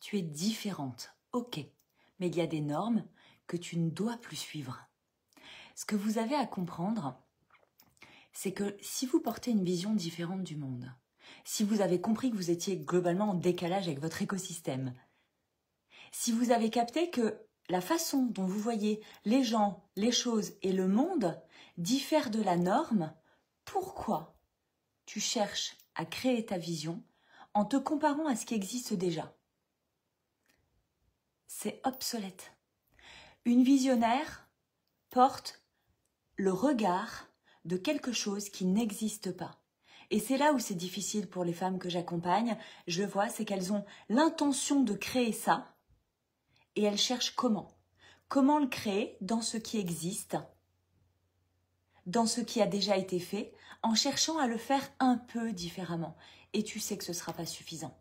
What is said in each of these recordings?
Tu es différente, ok, mais il y a des normes que tu ne dois plus suivre. Ce que vous avez à comprendre, c'est que si vous portez une vision différente du monde, si vous avez compris que vous étiez globalement en décalage avec votre écosystème, si vous avez capté que la façon dont vous voyez les gens, les choses et le monde diffère de la norme, pourquoi tu cherches à créer ta vision en te comparant à ce qui existe déjà? C'est obsolète. Une visionnaire porte le regard de quelque chose qui n'existe pas. Et c'est là où c'est difficile pour les femmes que j'accompagne. Je le vois, c'est qu'elles ont l'intention de créer ça et elles cherchent comment. Comment le créer dans ce qui existe, dans ce qui a déjà été fait, en cherchant à le faire un peu différemment. Et tu sais que ce ne sera pas suffisant.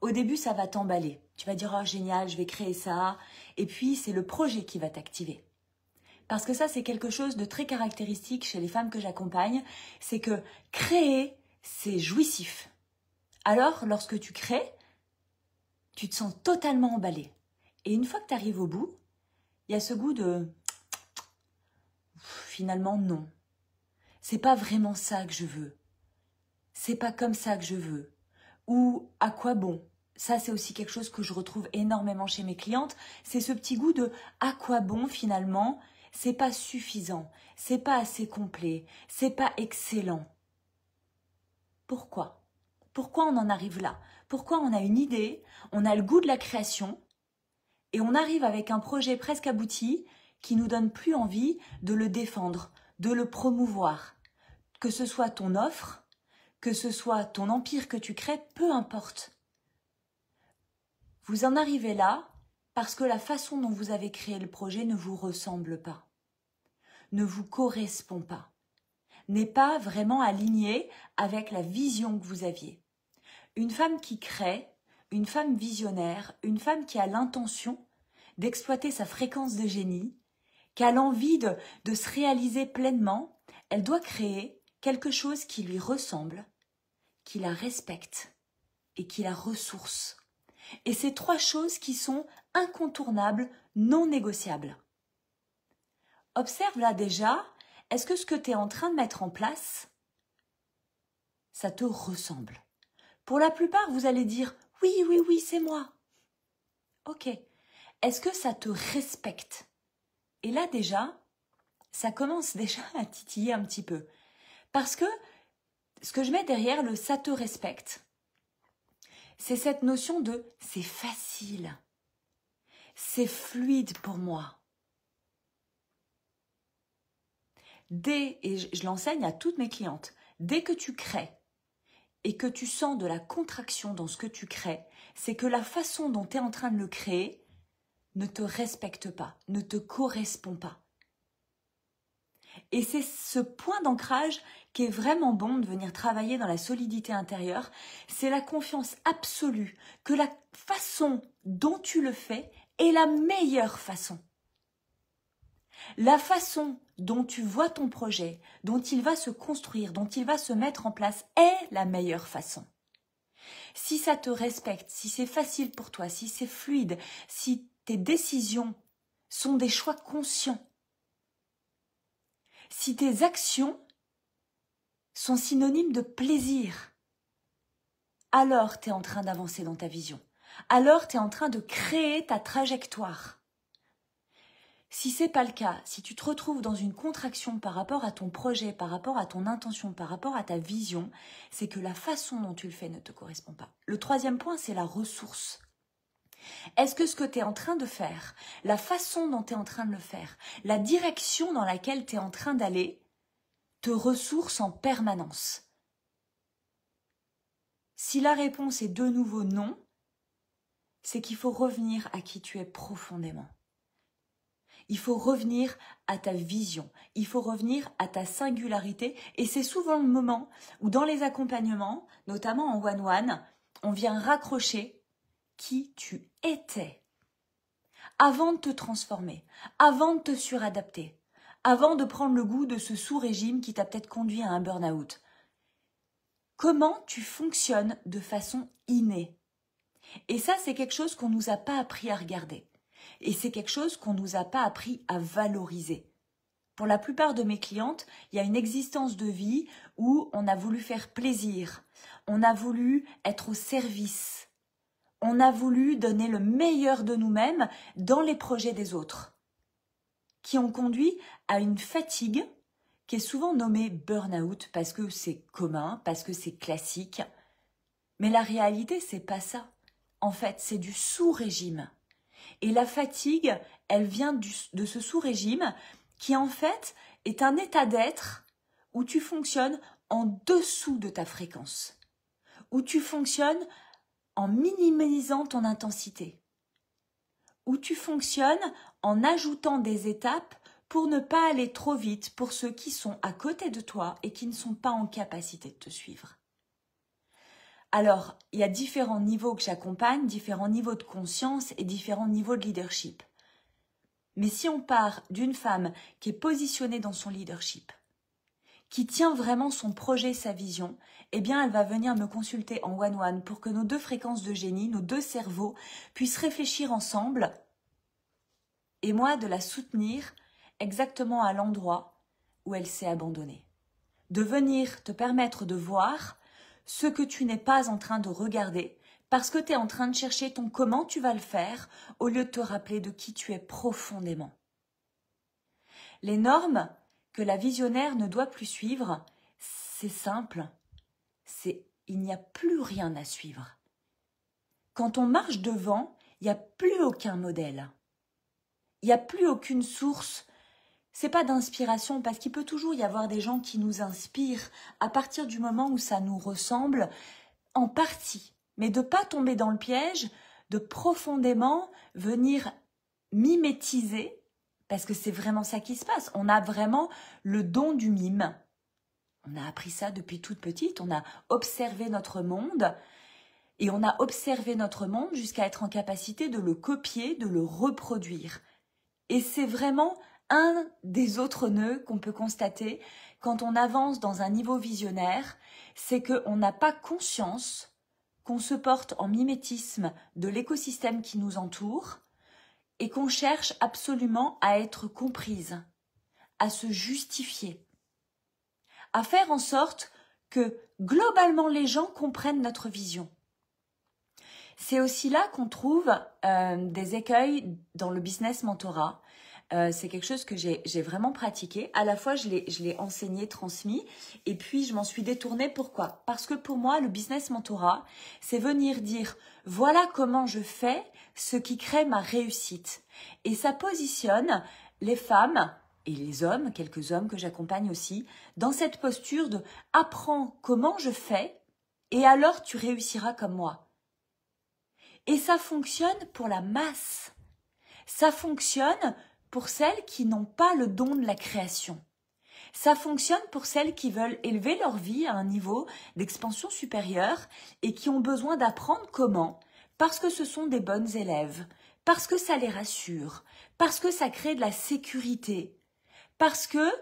Au début, ça va t'emballer. Tu vas dire « Oh, génial, je vais créer ça ». Et puis, c'est le projet qui va t'activer. Parce que ça, c'est quelque chose de très caractéristique chez les femmes que j'accompagne. C'est que créer, c'est jouissif. Alors, lorsque tu crées, tu te sens totalement emballé. Et une fois que tu arrives au bout, il y a ce goût de « Finalement, non. C'est pas vraiment ça que je veux. C'est pas comme ça que je veux. » Ou « À quoi bon ?» Ça, c'est aussi quelque chose que je retrouve énormément chez mes clientes. C'est ce petit goût de « À quoi bon finalement ?» C'est pas suffisant, c'est pas assez complet, c'est pas excellent. Pourquoi? Pourquoi on en arrive là? Pourquoi on a une idée, on a le goût de la création et on arrive avec un projet presque abouti qui nous donne plus envie de le défendre, de le promouvoir? Que ce soit ton offre, que ce soit ton empire que tu crées, peu importe. Vous en arrivez là parce que la façon dont vous avez créé le projet ne vous ressemble pas, ne vous correspond pas, n'est pas vraiment alignée avec la vision que vous aviez. Une femme qui crée, une femme visionnaire, une femme qui a l'intention d'exploiter sa fréquence de génie, qui a l'envie de se réaliser pleinement, elle doit créer quelque chose qui lui ressemble, qui la respecte et qui la ressource. Et c'est trois choses qui sont incontournables, non négociables. Observe là déjà, est-ce que ce que tu es en train de mettre en place, ça te ressemble? Pour la plupart, vous allez dire « Oui, oui, oui, c'est moi ». Ok. Est-ce que ça te respecte? Et là déjà, ça commence déjà à titiller un petit peu. Parce que ce que je mets derrière le « ça te respecte », c'est cette notion de « c'est facile ». C'est fluide pour moi. Et je l'enseigne à toutes mes clientes, dès que tu crées et que tu sens de la contraction dans ce que tu crées, c'est que la façon dont tu es en train de le créer ne te respecte pas, ne te correspond pas. Et c'est ce point d'ancrage qui est vraiment bon de venir travailler dans la solidité intérieure, c'est la confiance absolue que la façon dont tu le fais est la meilleure façon. La façon dont tu vois ton projet, dont il va se construire, dont il va se mettre en place est la meilleure façon. Si ça te respecte, si c'est facile pour toi, si c'est fluide, si tes décisions sont des choix conscients, si tes actions sont synonymes de plaisir, alors tu es en train d'avancer dans ta vision. Alors tu es en train de créer ta trajectoire. Si ce n'est pas le cas, si tu te retrouves dans une contraction par rapport à ton projet, par rapport à ton intention, par rapport à ta vision, c'est que la façon dont tu le fais ne te correspond pas. Le troisième point, c'est la ressource. Est-ce que ce que tu es en train de faire, la façon dont tu es en train de le faire, la direction dans laquelle tu es en train d'aller, te ressource en permanence? Si la réponse est de nouveau non, c'est qu'il faut revenir à qui tu es profondément. Il faut revenir à ta vision, il faut revenir à ta singularité et c'est souvent le moment où dans les accompagnements, notamment en one-one, on vient raccrocher qui tu étais avant de te transformer, avant de te suradapter, avant de prendre le goût de ce sous-régime qui t'a peut-être conduit à un burn-out. Comment tu fonctionnes de façon innée? Et ça, c'est quelque chose qu'on ne nous a pas appris à regarder. Et c'est quelque chose qu'on ne nous a pas appris à valoriser. Pour la plupart de mes clientes, il y a une existence de vie où on a voulu faire plaisir, on a voulu être au service, on a voulu donner le meilleur de nous-mêmes dans les projets des autres, qui ont conduit à une fatigue qui est souvent nommée burn-out parce que c'est commun, parce que c'est classique. Mais la réalité, c'est pas ça. En fait, c'est du sous-régime. Et la fatigue, elle vient de ce sous-régime qui en fait est un état d'être où tu fonctionnes en dessous de ta fréquence, où tu fonctionnes en minimisant ton intensité, où tu fonctionnes en ajoutant des étapes pour ne pas aller trop vite pour ceux qui sont à côté de toi et qui ne sont pas en capacité de te suivre. Alors, il y a différents niveaux que j'accompagne, différents niveaux de conscience et différents niveaux de leadership. Mais si on part d'une femme qui est positionnée dans son leadership, qui tient vraiment son projet, sa vision, eh bien elle va venir me consulter en one-one pour que nos deux fréquences de génie, nos deux cerveaux puissent réfléchir ensemble et moi de la soutenir exactement à l'endroit où elle s'est abandonnée. De venir te permettre de voir ce que tu n'es pas en train de regarder parce que tu es en train de chercher ton comment tu vas le faire au lieu de te rappeler de qui tu es profondément. Les normes que la visionnaire ne doit plus suivre, c'est simple, il n'y a plus rien à suivre. Quand on marche devant, il n'y a plus aucun modèle. Il n'y a plus aucune source. C'est pas d'inspiration parce qu'il peut toujours y avoir des gens qui nous inspirent à partir du moment où ça nous ressemble en partie. Mais de ne pas tomber dans le piège de profondément venir mimétiser, parce que c'est vraiment ça qui se passe. On a vraiment le don du mime. On a appris ça depuis toute petite, on a observé notre monde et on a observé notre monde jusqu'à être en capacité de le copier, de le reproduire. Et c'est vraiment un des autres nœuds qu'on peut constater quand on avance dans un niveau visionnaire, c'est qu'on n'a pas conscience qu'on se porte en mimétisme de l'écosystème qui nous entoure et qu'on cherche absolument à être comprise, à se justifier, à faire en sorte que globalement les gens comprennent notre vision. C'est aussi là qu'on trouve des écueils dans le business mentorat. C'est quelque chose que j'ai vraiment pratiqué. À la fois, je l'ai enseigné, transmis, et puis je m'en suis détournée. Pourquoi? Parce que pour moi, le business mentorat, c'est venir dire « voilà comment je fais ce qui crée ma réussite ». Et ça positionne les femmes et les hommes, quelques hommes que j'accompagne aussi, dans cette posture de « apprends comment je fais et alors tu réussiras comme moi ». Et ça fonctionne pour la masse. Ça fonctionne pour celles qui n'ont pas le don de la création. Ça fonctionne pour celles qui veulent élever leur vie à un niveau d'expansion supérieure et qui ont besoin d'apprendre comment, parce que ce sont des bonnes élèves, parce que ça les rassure, parce que ça crée de la sécurité, parce que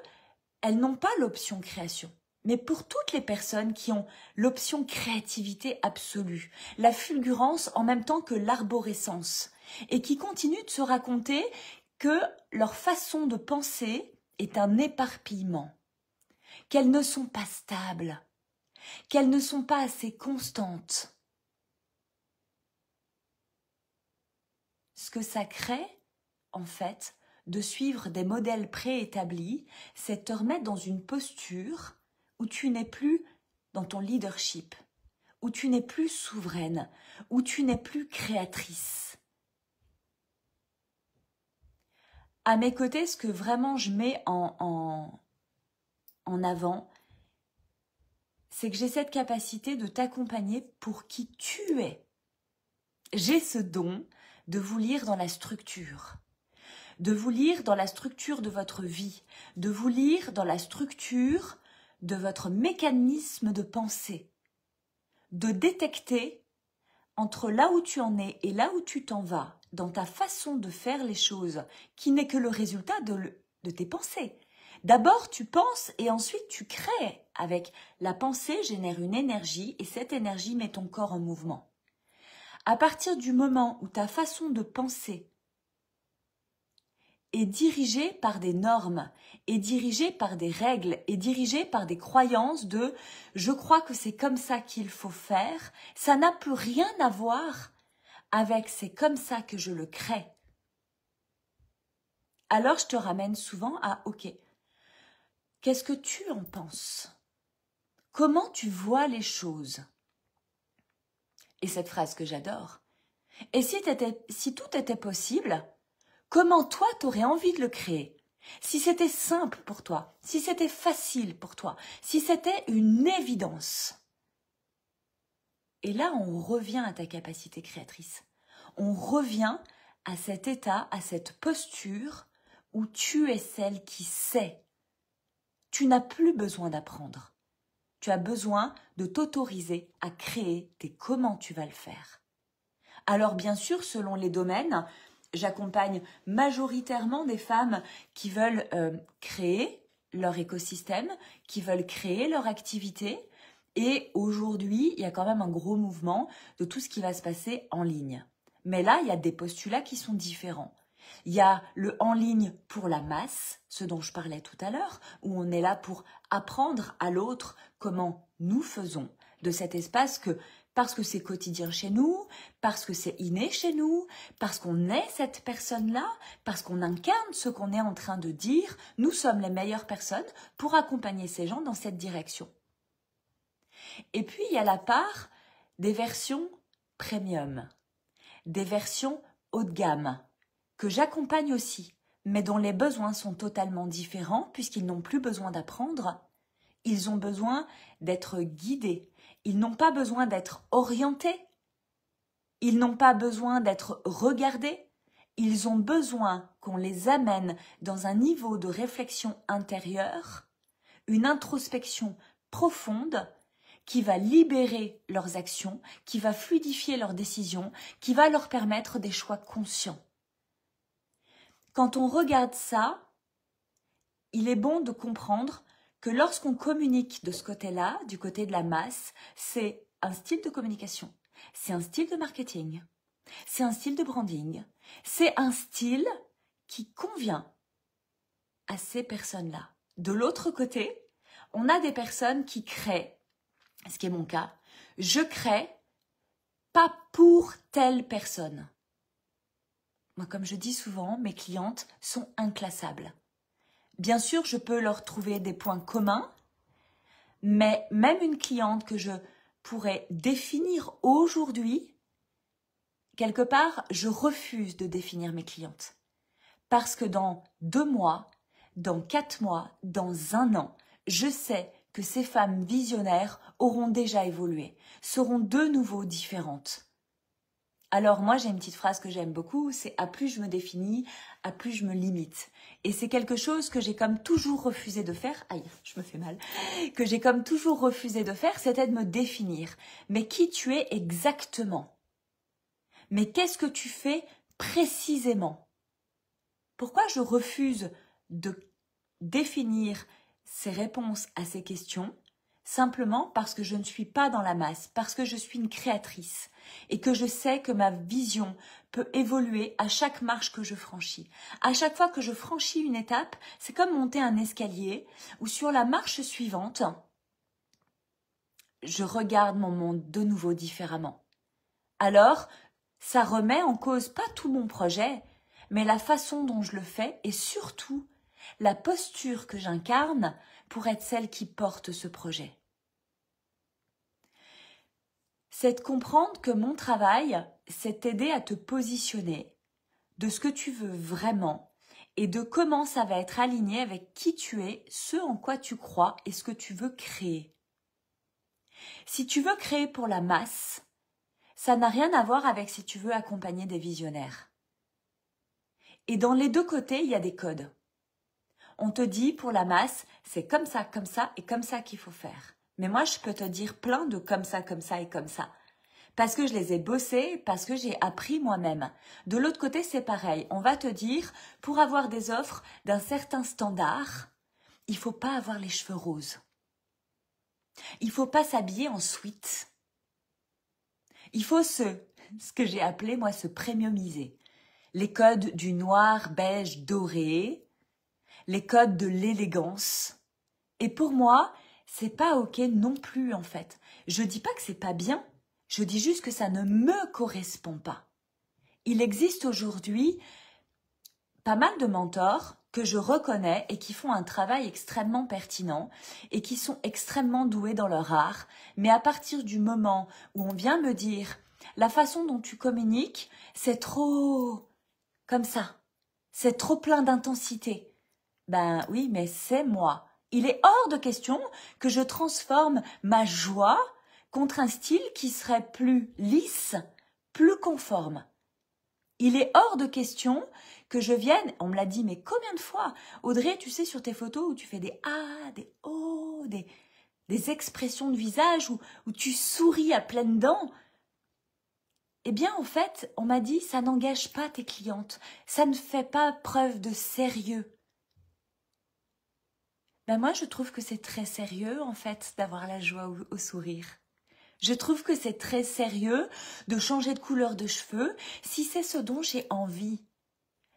elles n'ont pas l'option création. Mais pour toutes les personnes qui ont l'option créativité absolue, la fulgurance en même temps que l'arborescence, et qui continuent de se raconter que leur façon de penser est un éparpillement, qu'elles ne sont pas stables, qu'elles ne sont pas assez constantes. Ce que ça crée, en fait, de suivre des modèles préétablis, c'est te remettre dans une posture où tu n'es plus dans ton leadership, où tu n'es plus souveraine, où tu n'es plus créatrice. À mes côtés, ce que vraiment je mets en avant, c'est que j'ai cette capacité de t'accompagner pour qui tu es. J'ai ce don de vous lire dans la structure, de vous lire dans la structure de votre vie, de vous lire dans la structure de votre mécanisme de pensée, de détecter entre là où tu en es et là où tu t'en vas, dans ta façon de faire les choses, qui n'est que le résultat de tes pensées. D'abord, tu penses et ensuite tu crées. Avec la pensée, génère une énergie et cette énergie met ton corps en mouvement. À partir du moment où ta façon de penser est dirigée par des normes, est dirigée par des règles, est dirigée par des croyances de « je crois que c'est comme ça qu'il faut faire », ça n'a plus rien à voir avec « c'est comme ça que je le crée ». Alors je te ramène souvent à « ok, qu'est-ce que tu en penses ? Comment tu vois les choses ?» Et cette phrase que j'adore, « et si tout était possible, comment toi t'aurais envie de le créer ? Si c'était simple pour toi, si c'était facile pour toi, si c'était une évidence. » Et là, on revient à ta capacité créatrice. On revient à cet état, à cette posture où tu es celle qui sait. Tu n'as plus besoin d'apprendre. Tu as besoin de t'autoriser à créer tes comment tu vas le faire. Alors bien sûr, selon les domaines, j'accompagne majoritairement des femmes qui veulent créer leur écosystème, qui veulent créer leur activité. Et aujourd'hui, il y a quand même un gros mouvement de tout ce qui va se passer en ligne. Mais là, il y a des postulats qui sont différents. Il y a le en ligne pour la masse, ce dont je parlais tout à l'heure, où on est là pour apprendre à l'autre comment nous faisons de cet espace que parce que c'est quotidien chez nous, parce que c'est inné chez nous, parce qu'on est cette personne-là, parce qu'on incarne ce qu'on est en train de dire, nous sommes les meilleures personnes pour accompagner ces gens dans cette direction. Et puis, il y a la part des versions premium, des versions haut de gamme, que j'accompagne aussi, mais dont les besoins sont totalement différents puisqu'ils n'ont plus besoin d'apprendre, ils ont besoin d'être guidés, ils n'ont pas besoin d'être orientés, ils n'ont pas besoin d'être regardés, ils ont besoin qu'on les amène dans un niveau de réflexion intérieure, une introspection profonde qui va libérer leurs actions, qui va fluidifier leurs décisions, qui va leur permettre des choix conscients. Quand on regarde ça, il est bon de comprendre que lorsqu'on communique de ce côté-là, du côté de la masse, c'est un style de communication, c'est un style de marketing, c'est un style de branding, c'est un style qui convient à ces personnes-là. De l'autre côté, on a des personnes qui créent, ce qui est mon cas, je crée pas pour telle personne. Moi, comme je dis souvent, mes clientes sont inclassables. Bien sûr, je peux leur trouver des points communs, mais même une cliente que je pourrais définir aujourd'hui, quelque part, je refuse de définir mes clientes. Parce que dans 2 mois, dans 4 mois, dans 1 an, je sais que ces femmes visionnaires auront déjà évolué, seront de nouveau différentes. Alors moi, j'ai une petite phrase que j'aime beaucoup, c'est « à plus je me définis, à plus je me limite ». Et c'est quelque chose que j'ai comme toujours refusé de faire, aïe, je me fais mal, que j'ai comme toujours refusé de faire, c'était de me définir. Mais qui tu es exactement? Mais qu'est-ce que tu fais précisément? Pourquoi je refuse de définir ces réponses à ces questions? Simplement parce que je ne suis pas dans la masse, parce que je suis une créatrice et que je sais que ma vision peut évoluer à chaque marche que je franchis. À chaque fois que je franchis une étape, c'est comme monter un escalier où sur la marche suivante, je regarde mon monde de nouveau différemment. Alors, ça remet en cause pas tout mon projet, mais la façon dont je le fais et surtout la posture que j'incarne pour être celle qui porte ce projet. C'est de comprendre que mon travail, c'est t'aider à te positionner de ce que tu veux vraiment et de comment ça va être aligné avec qui tu es, ce en quoi tu crois et ce que tu veux créer. Si tu veux créer pour la masse, ça n'a rien à voir avec si tu veux accompagner des visionnaires. Et dans les deux côtés, il y a des codes. On te dit pour la masse, c'est comme ça et comme ça qu'il faut faire. Mais moi, je peux te dire plein de comme ça et comme ça. Parce que je les ai bossés, parce que j'ai appris moi-même. De l'autre côté, c'est pareil. On va te dire, pour avoir des offres d'un certain standard, il ne faut pas avoir les cheveux roses. Il ne faut pas s'habiller en sweat. Il faut se ce que j'ai appelé, moi, se premiumiser. Les codes du noir, beige, doré, les codes de l'élégance. Et pour moi, c'est pas ok non plus, en fait. Je dis pas que c'est pas bien, je dis juste que ça ne me correspond pas. Il existe aujourd'hui pas mal de mentors que je reconnais et qui font un travail extrêmement pertinent et qui sont extrêmement doués dans leur art. Mais à partir du moment où on vient me dire la façon dont tu communiques, c'est trop comme ça, c'est trop plein d'intensité. Ben oui, mais c'est moi. Il est hors de question que je transforme ma joie contre un style qui serait plus lisse, plus conforme. Il est hors de question que je vienne, on me l'a dit, mais combien de fois, Audrey, tu sais, sur tes photos où tu fais des ah, des oh, des expressions de visage, où tu souris à pleines dents. Eh bien, en fait, on m'a dit, ça n'engage pas tes clientes, ça ne fait pas preuve de sérieux. Ben moi, je trouve que c'est très sérieux, en fait, d'avoir la joie au sourire. Je trouve que c'est très sérieux de changer de couleur de cheveux si c'est ce dont j'ai envie.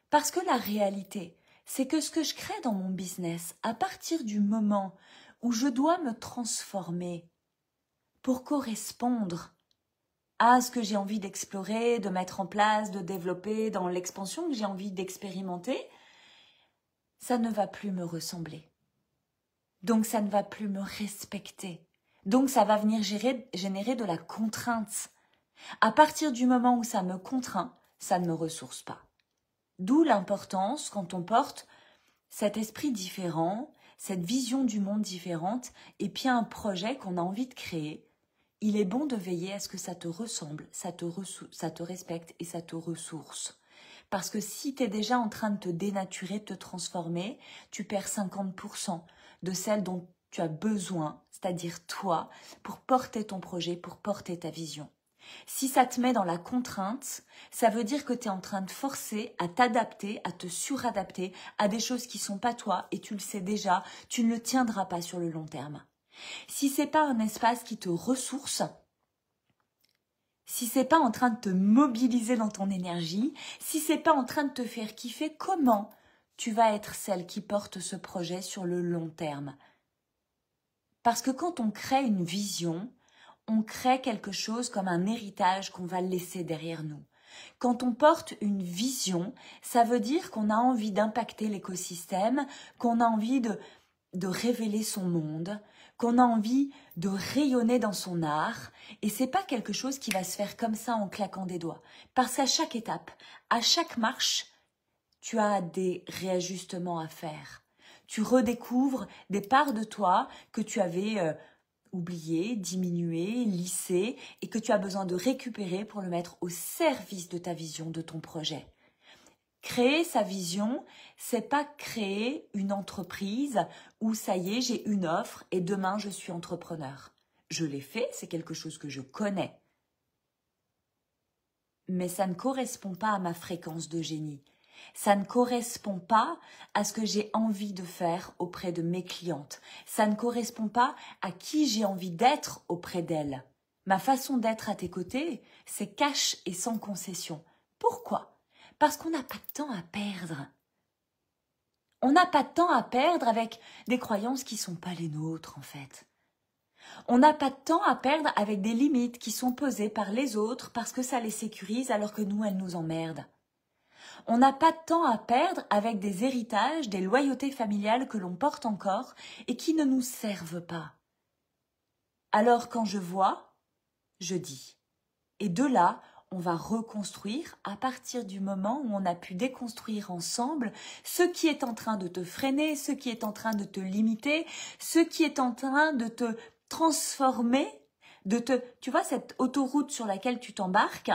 Parce que la réalité, c'est que ce que je crée dans mon business, à partir du moment où je dois me transformer pour correspondre à ce que j'ai envie d'explorer, de mettre en place, de développer dans l'expansion que j'ai envie d'expérimenter, ça ne va plus me ressembler. Donc ça ne va plus me respecter. Donc ça va venir générer de la contrainte. À partir du moment où ça me contraint, ça ne me ressource pas. D'où l'importance, quand on porte cet esprit différent, cette vision du monde différente, et puis un projet qu'on a envie de créer, il est bon de veiller à ce que ça te ressemble, ça te respecte et ça te ressource. Parce que si tu es déjà en train de te dénaturer, de te transformer, tu perds 50% de celle dont tu as besoin, c'est-à-dire toi, pour porter ton projet, pour porter ta vision. Si ça te met dans la contrainte, ça veut dire que tu es en train de forcer à t'adapter, à te suradapter à des choses qui sont pas toi et tu le sais déjà, tu ne le tiendras pas sur le long terme. Si c'est pas un espace qui te ressource, si c'est pas en train de te mobiliser dans ton énergie, si c'est pas en train de te faire kiffer, comment tu vas être celle qui porte ce projet sur le long terme? Parce que quand on crée une vision, on crée quelque chose comme un héritage qu'on va laisser derrière nous. Quand on porte une vision, ça veut dire qu'on a envie d'impacter l'écosystème, qu'on a envie de révéler son monde, qu'on a envie de rayonner dans son art. Et c'est pas quelque chose qui va se faire comme ça en claquant des doigts. Parce qu'à chaque étape, à chaque marche, tu as des réajustements à faire. Tu redécouvres des parts de toi que tu avais oublié, diminué, lissé et que tu as besoin de récupérer pour le mettre au service de ta vision, de ton projet. Créer sa vision, c'est pas créer une entreprise où ça y est, j'ai une offre et demain je suis entrepreneur. Je l'ai fait, c'est quelque chose que je connais. Mais ça ne correspond pas à ma fréquence de génie. Ça ne correspond pas à ce que j'ai envie de faire auprès de mes clientes. Ça ne correspond pas à qui j'ai envie d'être auprès d'elles. Ma façon d'être à tes côtés, c'est cash et sans concession. Pourquoi ? Parce qu'on n'a pas de temps à perdre. On n'a pas de temps à perdre avec des croyances qui ne sont pas les nôtres, en fait. On n'a pas de temps à perdre avec des limites qui sont posées par les autres parce que ça les sécurise alors que nous, elles nous emmerdent. On n'a pas de temps à perdre avec des héritages, des loyautés familiales que l'on porte encore et qui ne nous servent pas. Alors quand je vois, je dis. Et de là, on va reconstruire à partir du moment où on a pu déconstruire ensemble ce qui est en train de te freiner, ce qui est en train de te limiter, ce qui est en train de te transformer, tu vois, cette autoroute sur laquelle tu t'embarques,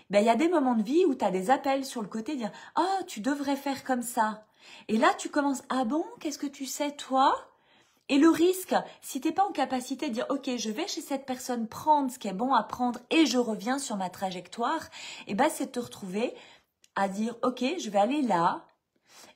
ben, il y a des moments de vie où tu as des appels sur le côté, dire « Oh, tu devrais faire comme ça ». Et là, tu commences « Ah bon, qu'est-ce que tu sais, toi ?» Et le risque, si tu n'es pas en capacité de dire « Ok, je vais chez cette personne prendre ce qui est bon à prendre et je reviens sur ma trajectoire », eh ben, c'est de te retrouver à dire « Ok, je vais aller là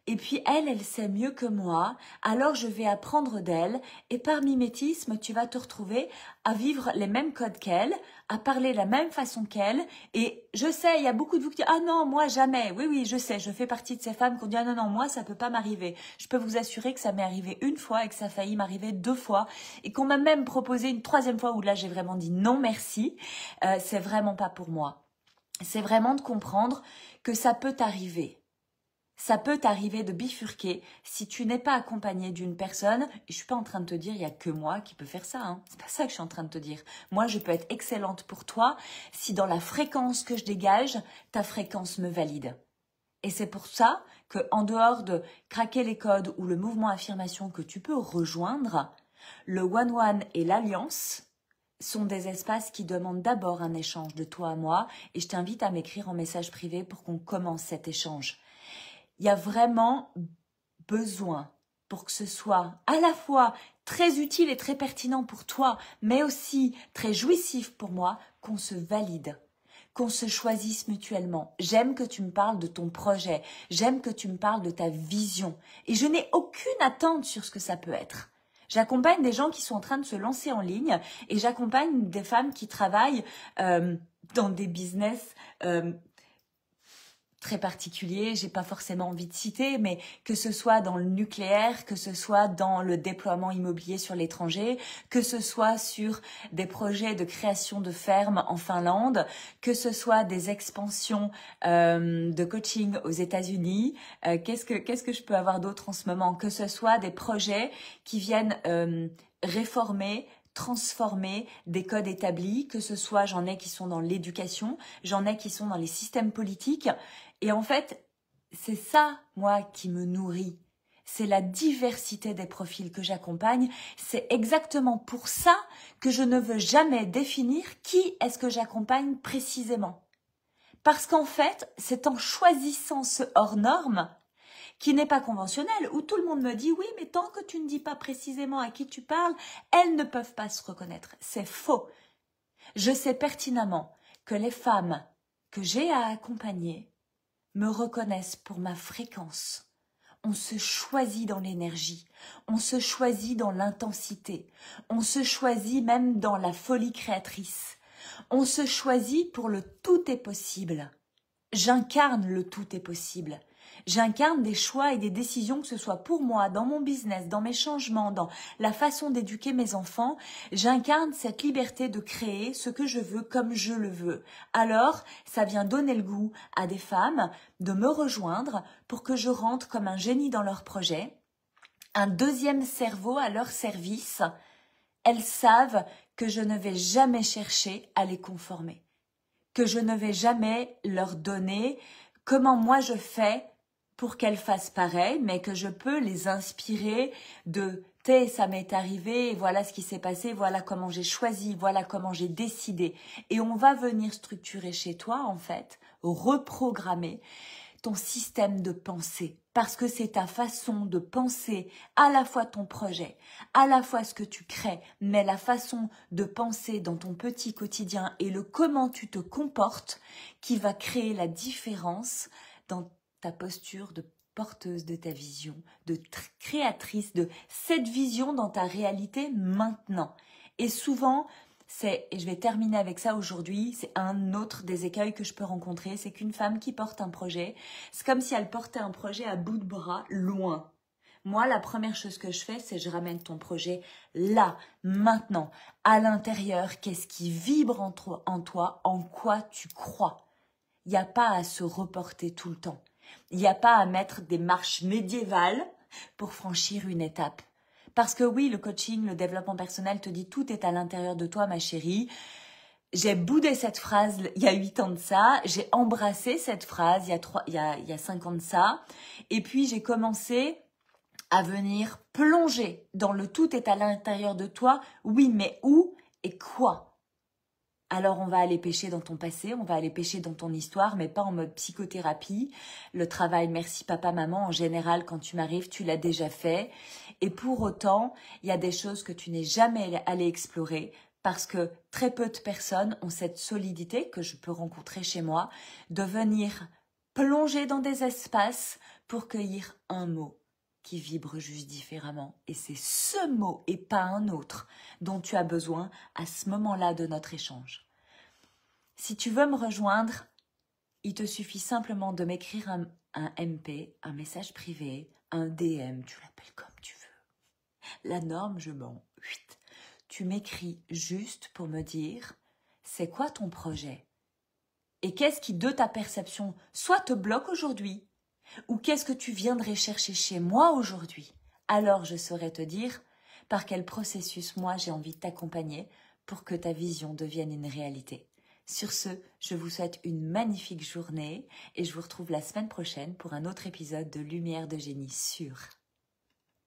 Et puis elle sait mieux que moi, alors je vais apprendre d'elle et par mimétisme, tu vas te retrouver à vivre les mêmes codes qu'elle, à parler de la même façon qu'elle. Et je sais, il y a beaucoup de vous qui disent « Ah non, moi jamais ». Oui, oui, je sais, je fais partie de ces femmes qui ont dit « Ah non, non, moi ça peut pas m'arriver ». Je peux vous assurer que ça m'est arrivé une fois et que ça a failli m'arriver 2 fois et qu'on m'a même proposé une 3e fois où là j'ai vraiment dit « Non, merci, c'est vraiment pas pour moi ». C'est vraiment de comprendre que ça peut t'arriver. Ça peut t'arriver de bifurquer si tu n'es pas accompagné d'une personne. Et je suis pas en train de te dire il y a que moi qui peux faire ça. Hein. C'est pas ça que je suis en train de te dire. Moi, je peux être excellente pour toi si dans la fréquence que je dégage, ta fréquence me valide. Et c'est pour ça que en dehors de craquer les codes ou le mouvement affirmation que tu peux rejoindre, le one-one et l'alliance sont des espaces qui demandent d'abord un échange de toi à moi. Et je t'invite à m'écrire en message privé pour qu'on commence cet échange. Il y a vraiment besoin pour que ce soit à la fois très utile et très pertinent pour toi, mais aussi très jouissif pour moi, qu'on se valide, qu'on se choisisse mutuellement. J'aime que tu me parles de ton projet, j'aime que tu me parles de ta vision, et je n'ai aucune attente sur ce que ça peut être. J'accompagne des gens qui sont en train de se lancer en ligne, et j'accompagne des femmes qui travaillent dans des business très particulier, j'ai pas forcément envie de citer, mais que ce soit dans le nucléaire, que ce soit dans le déploiement immobilier sur l'étranger, que ce soit sur des projets de création de fermes en Finlande, que ce soit des expansions de coaching aux États-Unis, qu'est-ce que je peux avoir d'autre en ce moment, que ce soit des projets qui viennent réformer, transformer des codes établis, que ce soit, j'en ai qui sont dans l'éducation, j'en ai qui sont dans les systèmes politiques. Et en fait, c'est ça, moi, qui me nourrit. C'est la diversité des profils que j'accompagne. C'est exactement pour ça que je ne veux jamais définir qui est-ce que j'accompagne précisément. Parce qu'en fait, c'est en choisissant ce hors norme qui n'est pas conventionnel, où tout le monde me dit « Oui, mais tant que tu ne dis pas précisément à qui tu parles, elles ne peuvent pas se reconnaître. » C'est faux. Je sais pertinemment que les femmes que j'ai à accompagner me reconnaissent pour ma fréquence. On se choisit dans l'énergie, on se choisit dans l'intensité, on se choisit même dans la folie créatrice. On se choisit pour le tout est possible. J'incarne le tout est possible. J'incarne des choix et des décisions, que ce soit pour moi, dans mon business, dans mes changements, dans la façon d'éduquer mes enfants. J'incarne cette liberté de créer ce que je veux comme je le veux. Alors, ça vient donner le goût à des femmes de me rejoindre pour que je rentre comme un génie dans leur projet, un deuxième cerveau à leur service. Elles savent que je ne vais jamais chercher à les conformer, que je ne vais jamais leur donner comment moi je fais pour qu'elles fassent pareil, mais que je peux les inspirer de « ça m'est arrivé, voilà ce qui s'est passé, voilà comment j'ai choisi, voilà comment j'ai décidé ». Et on va venir structurer chez toi, en fait, reprogrammer ton système de pensée, parce que c'est ta façon de penser à la fois ton projet, à la fois ce que tu crées, mais la façon de penser dans ton petit quotidien et le comment tu te comportes qui va créer la différence dans ta posture de porteuse de ta vision, de créatrice de cette vision dans ta réalité maintenant. Et souvent, et je vais terminer avec ça aujourd'hui, c'est un autre des écueils que je peux rencontrer, c'est qu'une femme qui porte un projet, c'est comme si elle portait un projet à bout de bras, loin. Moi, la première chose que je fais, c'est je ramène ton projet là, maintenant, à l'intérieur. Qu'est-ce qui vibre en toi, en quoi tu crois? Il n'y a pas à se reporter tout le temps. Il n'y a pas à mettre des marches médiévales pour franchir une étape. Parce que oui, le coaching, le développement personnel te dit tout est à l'intérieur de toi, ma chérie. J'ai boudé cette phrase il y a 8 ans de ça. J'ai embrassé cette phrase il y a 5 ans de ça. Et puis, j'ai commencé à venir plonger dans le tout est à l'intérieur de toi. Oui, mais où et quoi? Alors on va aller pêcher dans ton passé, on va aller pêcher dans ton histoire, mais pas en mode psychothérapie. Le travail merci papa, maman, en général, quand tu m'arrives, tu l'as déjà fait. Et pour autant, il y a des choses que tu n'es jamais allé explorer parce que très peu de personnes ont cette solidité que je peux rencontrer chez moi, de venir plonger dans des espaces pour cueillir un mot qui vibre juste différemment. Et c'est ce mot et pas un autre dont tu as besoin à ce moment-là de notre échange. Si tu veux me rejoindre, il te suffit simplement de m'écrire un MP, un message privé, un DM, tu l'appelles comme tu veux. La norme, je m'en... Tu m'écris juste pour me dire, c'est quoi ton projet? Et qu'est-ce qui, de ta perception, soit te bloque aujourd'hui, ou qu'est-ce que tu viendrais chercher chez moi aujourd'hui? Alors je saurais te dire par quel processus moi j'ai envie de t'accompagner pour que ta vision devienne une réalité. Sur ce, je vous souhaite une magnifique journée et je vous retrouve la semaine prochaine pour un autre épisode de Lumière de Génie sûre.